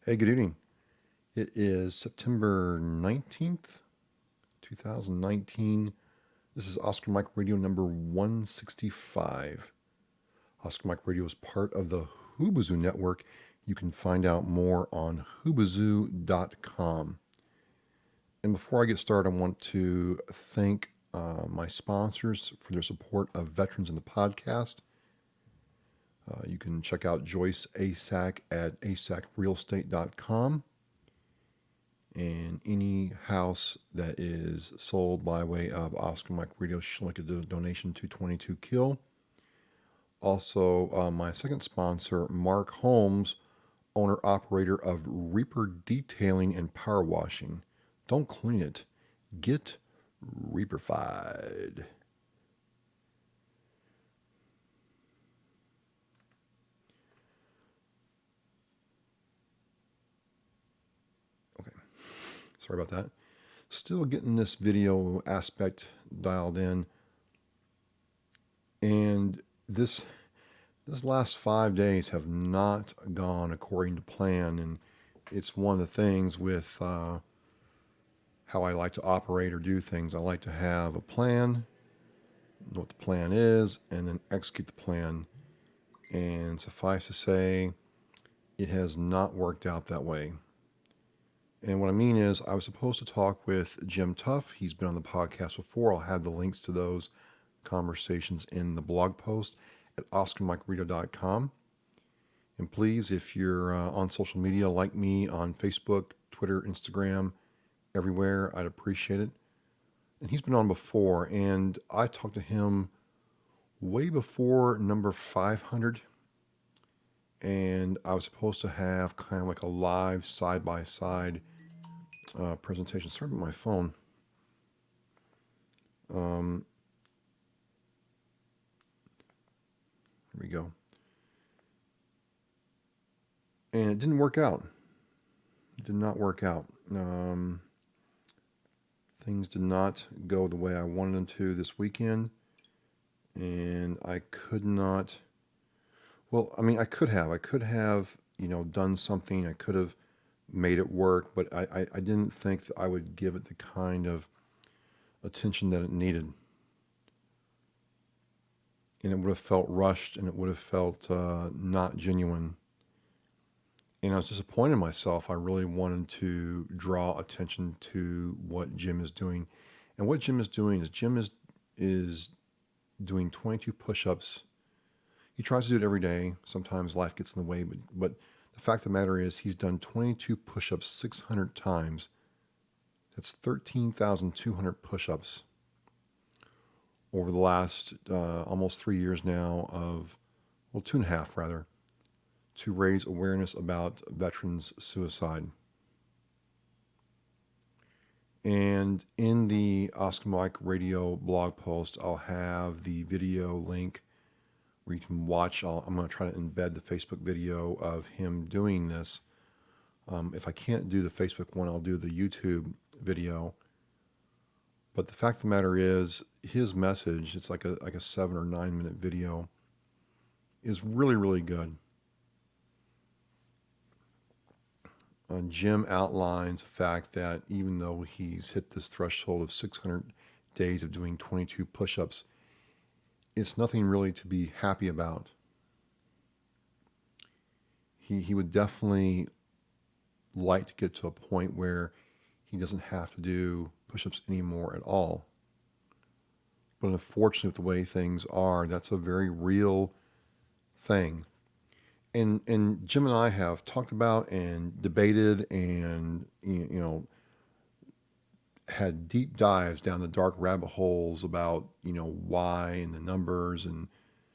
Hey, good evening. It is September 19th, 2019. This is Oscar Mike Radio number 165. Oscar Mike Radio is part of the Hoobazoo network. You can find out more on hoobazoo.com. And before I get started, I want to thank my sponsors for their support of veterans in the podcast. You can check out Joyce Asack at asacrealestate.com. And any house that is sold by way of Oscar Mike Radio should like a donation to 22 Kill. Also, my second sponsor, Mark Holmes, owner operator of Reaper Detailing and Power Washing. Don't clean it, get Reaperfied. Okay, sorry about that. Still getting this video aspect dialed in, and this last 5 days have not gone according to plan, and it's one of the things with how I like to operate or do things. I like to have a plan, know what the plan is, and then execute the plan. And suffice to say, it has not worked out that way. And what I mean is, I was supposed to talk with Jim Tuff. He's been on the podcast before. I'll have the links to those conversations in the blog post at oscarmikereader.com. And please, if you're on social media, like me on Facebook, Twitter, Instagram, everywhere, I'd appreciate it. And he's been on before, and I talked to him way before number 500. And I was supposed to have kind of like a live side-by-side presentation. Sorry about my phone. Here we go. And it didn't work out. It did not work out. Things did not go the way I wanted them to this weekend. And I could not. Well, I mean, I could have. Done something. I could have made it work, but I didn't think that I would give it the kind of attention that it needed. And it would have felt rushed, and it would have felt not genuine. And I was disappointed in myself. I really wanted to draw attention to what Jim is doing. And what Jim is doing is doing 22 push-ups. He tries to do it every day. Sometimes life gets in the way, but the fact of the matter is he's done 22 push-ups 600 times. That's 13,200 push-ups over the last almost 3 years now well, 2.5 rather, to raise awareness about veterans' suicide. And in the Oscar Mike Radio blog post, I'll have the video link where you can watch. I'm going to try to embed the Facebook video of him doing this. If I can't do the Facebook one, I'll do the YouTube video. But the fact of the matter is, his message, it's like a 7 or 9 minute video, is really, really good. Jim outlines the fact that even though he's hit this threshold of 600 days of doing 22 push-ups, it's nothing really to be happy about. He would definitely like to get to a point where he doesn't have to do push-ups anymore at all. But unfortunately, with the way things are, that's a very real thing. And Jim and I have talked about and debated and had deep dives down the dark rabbit holes about why and the numbers and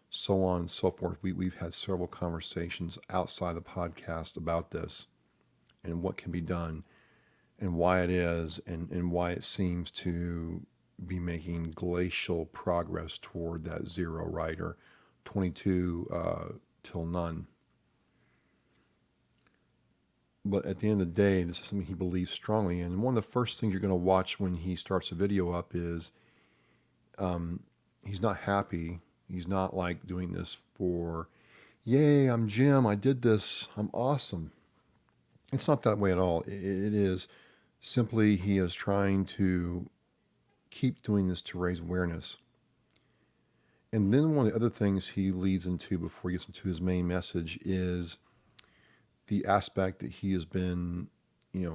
so on and so forth. We've had several conversations outside the podcast about this and what can be done and why it is and why it seems to be making glacial progress toward that zero, right? Or 22 till none. But at the end of the day, this is something he believes strongly in. And one of the first things you're going to watch when he starts a video up is he's not happy. He's not like doing this for, yay, I'm Jim, I did this, I'm awesome. It's not that way at all. It is simply he is trying to keep doing this to raise awareness. And then one of the other things he leads into before he gets into his main message is the aspect that he has been,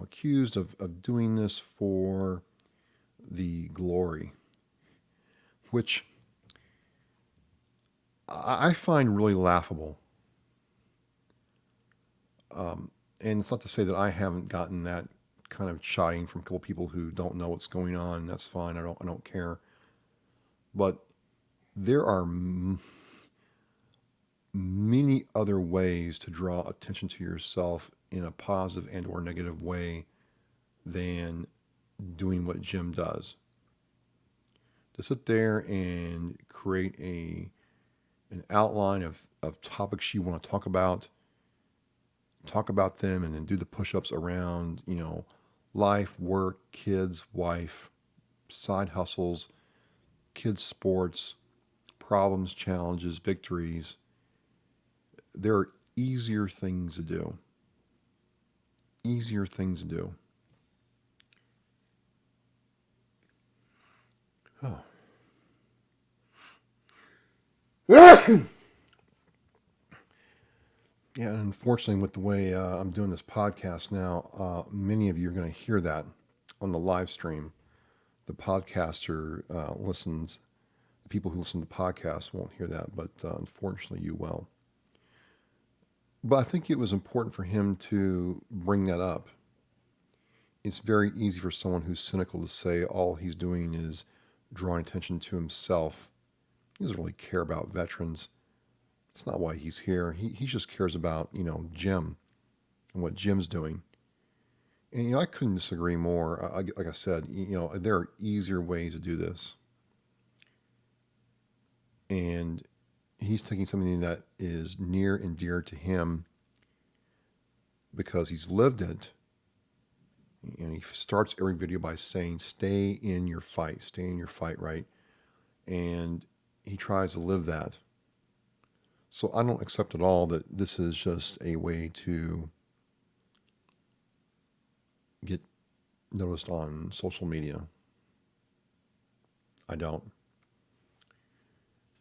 accused of doing this for the glory, which I find really laughable. And it's not to say that I haven't gotten that kind of chiding from a couple people who don't know what's going on. That's fine. I don't care. But there are many other ways to draw attention to yourself in a positive and or negative way than doing what Jim does. To sit there and create an outline of topics you want to talk about them, and then do the push-ups around, life, work, kids, wife, side hustles, kids, sports, problems, challenges, victories. There are easier things to do. Easier things to do. Oh. Yeah, and unfortunately, with the way I'm doing this podcast now, many of you are going to hear that on the live stream. The podcaster listens. The people who listen to the podcast won't hear that, but unfortunately, you will. But I think it was important for him to bring that up. It's very easy for someone who's cynical to say all he's doing is drawing attention to himself. He doesn't really care about veterans. It's not why he's here. He just cares about, Jim and what Jim's doing. And, I couldn't disagree more. Like I said, there are easier ways to do this. And he's taking something that is near and dear to him because he's lived it. And he starts every video by saying, stay in your fight, right? And he tries to live that. So I don't accept at all that this is just a way to get noticed on social media. I don't.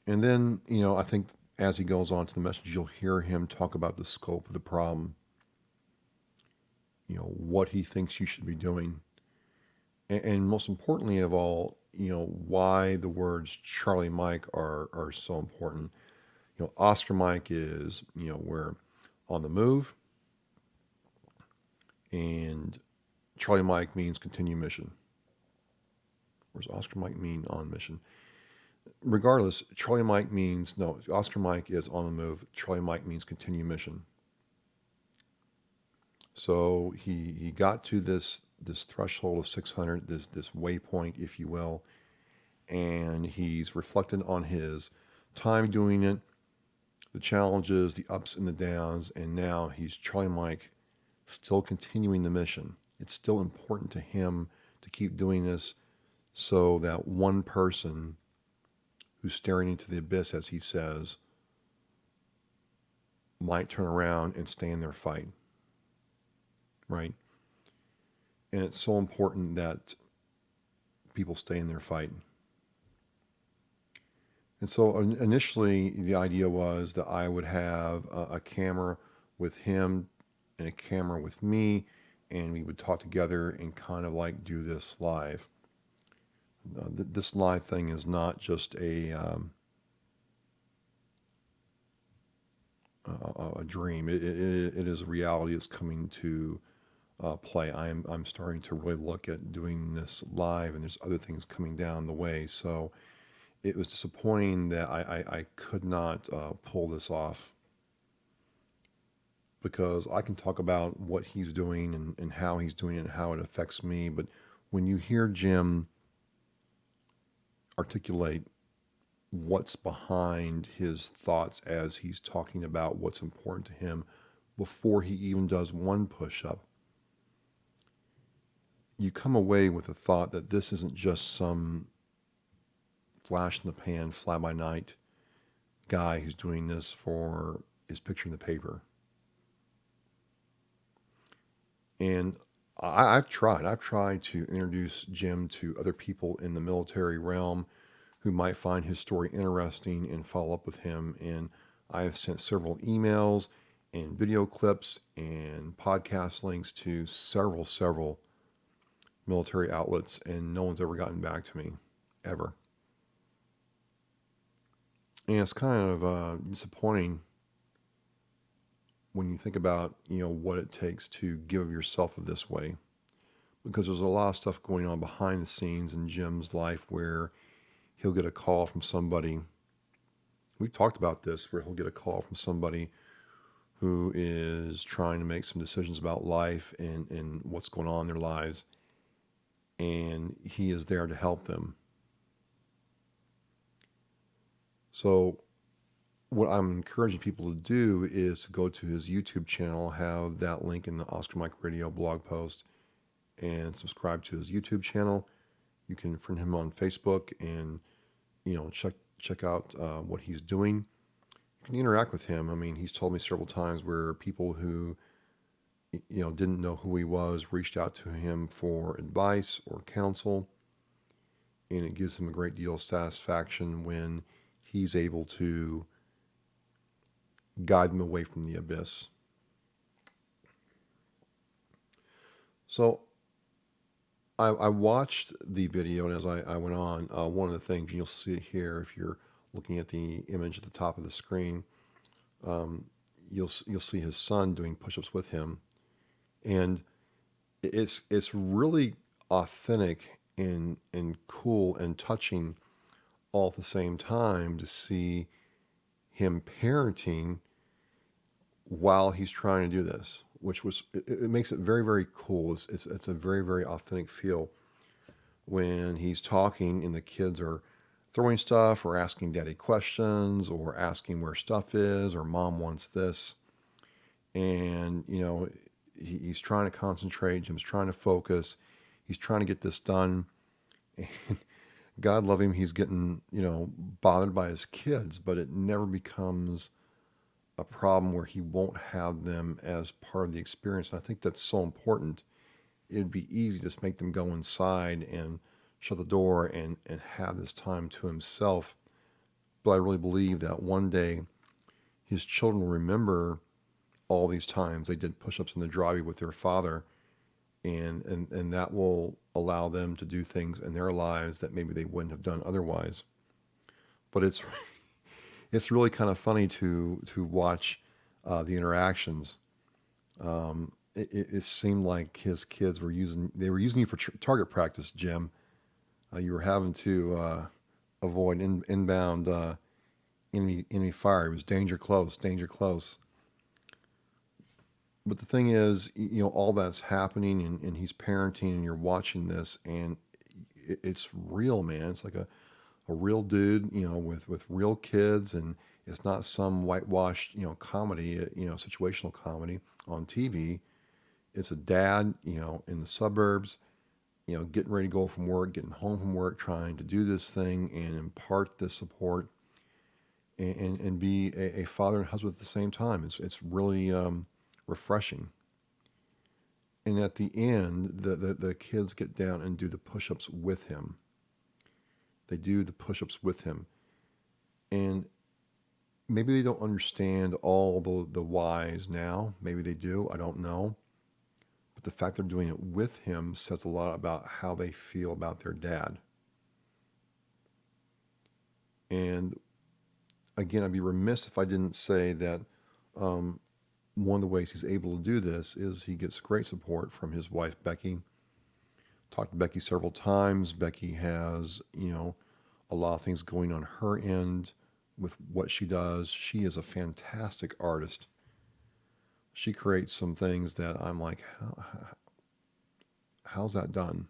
And then, I think as he goes on to the message, you'll hear him talk about the scope of the problem, what he thinks you should be doing. And most importantly of all, why the words Charlie Mike are so important. Oscar Mike is, we're on the move, and Charlie Mike means continue mission. What does Oscar Mike mean on mission? Regardless, Charlie Mike means, no, Oscar Mike is on the move. Charlie Mike means continue mission. So he got to this threshold of 600, this waypoint, if you will, and he's reflected on his time doing it, the challenges, the ups and the downs, and now he's Charlie Mike, still continuing the mission. It's still important to him to keep doing this so that one person who's staring into the abyss, as he says, might turn around and stay in their fight. Right? And it's so important that people stay in their fight. And so initially, the idea was that I would have a camera with him and a camera with me, and we would talk together and kind of like do this live. This live thing is not just a dream. It is a reality. It's coming to play. I'm starting to really look at doing this live, and there's other things coming down the way. So it was disappointing that I could not pull this off, because I can talk about what he's doing and how he's doing it and how it affects me. But when you hear Jim articulate what's behind his thoughts as he's talking about what's important to him before he even does one push-up, you come away with the thought that this isn't just some flash in the pan, fly by night guy who's doing this for his picture in the paper. And I've tried to introduce Jim to other people in the military realm who might find his story interesting and follow up with him. And I have sent several emails and video clips and podcast links to several military outlets, and no one's ever gotten back to me, ever. And it's kind of disappointing when you think about what it takes to give of yourself this way, because there's a lot of stuff going on behind the scenes in Jim's life where he'll get a call from somebody. We've talked about this, where he'll get a call from somebody who is trying to make some decisions about life and what's going on in their lives, and he is there to help them. So what I'm encouraging people to do is to go to his YouTube channel, have that link in the Oscar Mike Radio blog post, and subscribe to his YouTube channel. You can friend him on Facebook and check out what he's doing. You can interact with him. I mean, he's told me several times where people who didn't know who he was reached out to him for advice or counsel, and it gives him a great deal of satisfaction when he's able to guide them away from the abyss. So I watched the video, and as I went on, one of the things you'll see here, if you're looking at the image at the top of the screen, um, you'll see his son doing push-ups with him, and it's really authentic and cool and touching all at the same time to see him parenting while he's trying to do this, which it makes it very, very cool. It's a very, very authentic feel when he's talking and the kids are throwing stuff or asking daddy questions or asking where stuff is or mom wants this. And, he's trying to concentrate. Jim's trying to focus. He's trying to get this done. And God love him, he's getting, bothered by his kids, but it never becomes a problem where he won't have them as part of the experience. And I think that's so important. It'd be easy to just make them go inside and shut the door and have this time to himself. But I really believe that one day his children will remember all these times they did push-ups in the driveway with their father, and that will allow them to do things in their lives that maybe they wouldn't have done otherwise. But it's really kind of funny to watch the interactions. It seemed like his kids were using you for target practice, Jim. You were having to avoid inbound enemy fire. It was danger close, danger close. But the thing is, all that's happening, and he's parenting, and you're watching this, and it's real, man. It's like a real dude, with real kids, and it's not some whitewashed, comedy, situational comedy on TV. It's a dad, in the suburbs, getting ready to go from work, getting home from work, trying to do this thing and impart this support and be a father and husband at the same time. It's really refreshing. And at the end, the kids get down and do the push-ups with him. They do the push-ups with him. And maybe they don't understand all the whys now. Maybe they do. I don't know. But the fact they're doing it with him says a lot about how they feel about their dad. And again, I'd be remiss if I didn't say that one of the ways he's able to do this is he gets great support from his wife, Becky. Talked to Becky several times. Becky has, a lot of things going on her end with what she does. She is a fantastic artist. She creates some things that I'm like, how's that done?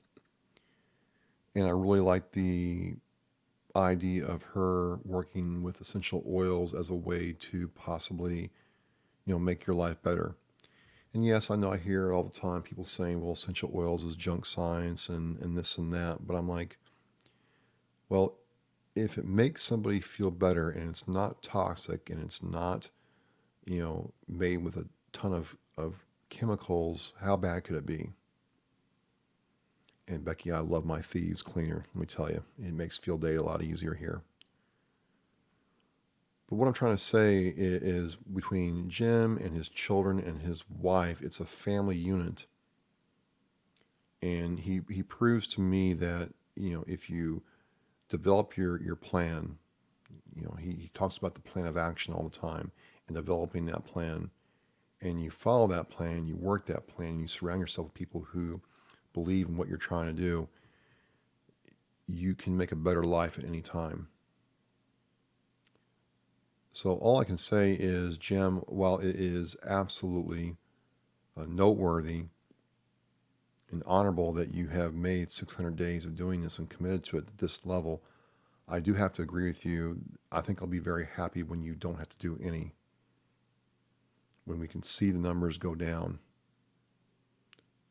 And I really like the idea of her working with essential oils as a way to possibly, make your life better. And yes, I know I hear all the time people saying, well, essential oils is junk science and this and that. But I'm like, well, if it makes somebody feel better and it's not toxic and it's not, made with a ton of chemicals, how bad could it be? And Becky, I love my Thieves cleaner. Let me tell you, it makes field day a lot easier here. But what I'm trying to say is between Jim and his children and his wife, it's a family unit. And he proves to me that, if you develop your plan, he talks about the plan of action all the time and developing that plan. And you follow that plan, you work that plan, and you surround yourself with people who believe in what you're trying to do, you can make a better life at any time. So all I can say is, Jim, while it is absolutely noteworthy and honorable that you have made 600 days of doing this and committed to it at this level, I do have to agree with you. I think I'll be very happy when you don't have to do any, when we can see the numbers go down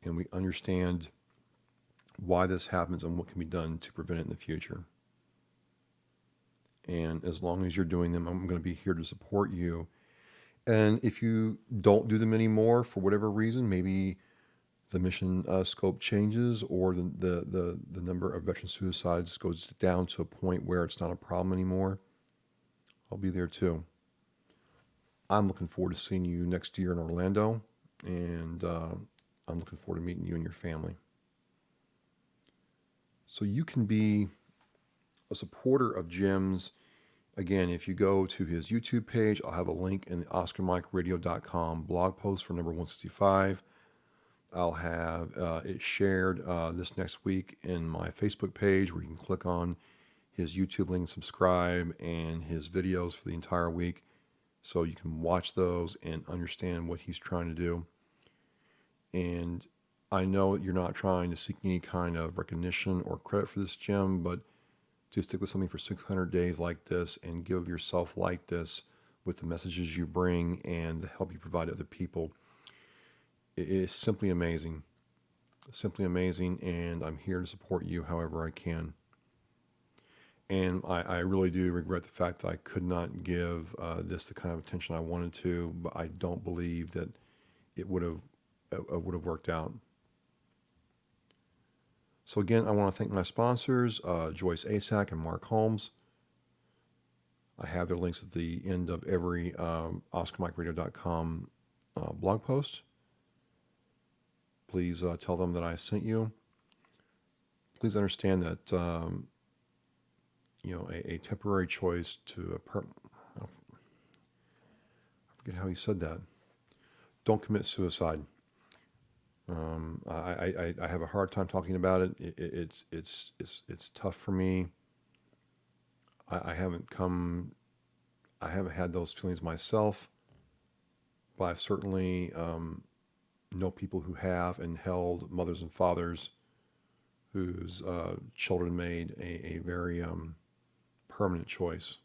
and we understand why this happens and what can be done to prevent it in the future. And as long as you're doing them, I'm going to be here to support you. And if you don't do them anymore for whatever reason, maybe the mission scope changes, or the number of veteran suicides goes down to a point where it's not a problem anymore, I'll be there too. I'm looking forward to seeing you next year in Orlando, and I'm looking forward to meeting you and your family. So you can be a supporter of Jim's. Again, if you go to his YouTube page, I'll have a link in the OscarMikeRadio.com blog post for number 165. I'll have it shared this next week in my Facebook page, where you can click on his YouTube link, subscribe, and his videos for the entire week, so you can watch those and understand what he's trying to do. And I know you're not trying to seek any kind of recognition or credit for this, Jim, but to stick with something for 600 days like this and give yourself like this with the messages you bring and the help you provide to other people, it is simply amazing. Simply amazing, and I'm here to support you however I can. And I really do regret the fact that I could not give this the kind of attention I wanted to, but I don't believe that it would have worked out. So again, I want to thank my sponsors, Joyce Asack and Mark Holmes. I have their links at the end of every OscarMikeRadio.com blog post. Please tell them that I sent you. Please understand that a temporary choice to I forget how he said that. Don't commit suicide. I have a hard time talking about it. It's tough for me. I haven't had those feelings myself, but I've certainly know people who have, and held mothers and fathers whose children made a very permanent choice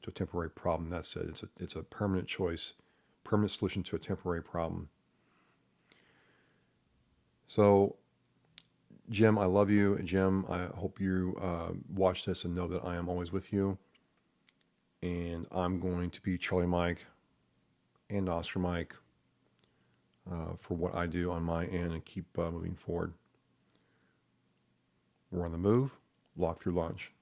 to a temporary problem. That's it. It's a permanent choice, permanent solution to a temporary problem. So, Jim, I love you. Jim, I hope you watch this and know that I am always with you. And I'm going to be Charlie Mike and Oscar Mike for what I do on my end, and keep moving forward. We're on the move. Lock through launch.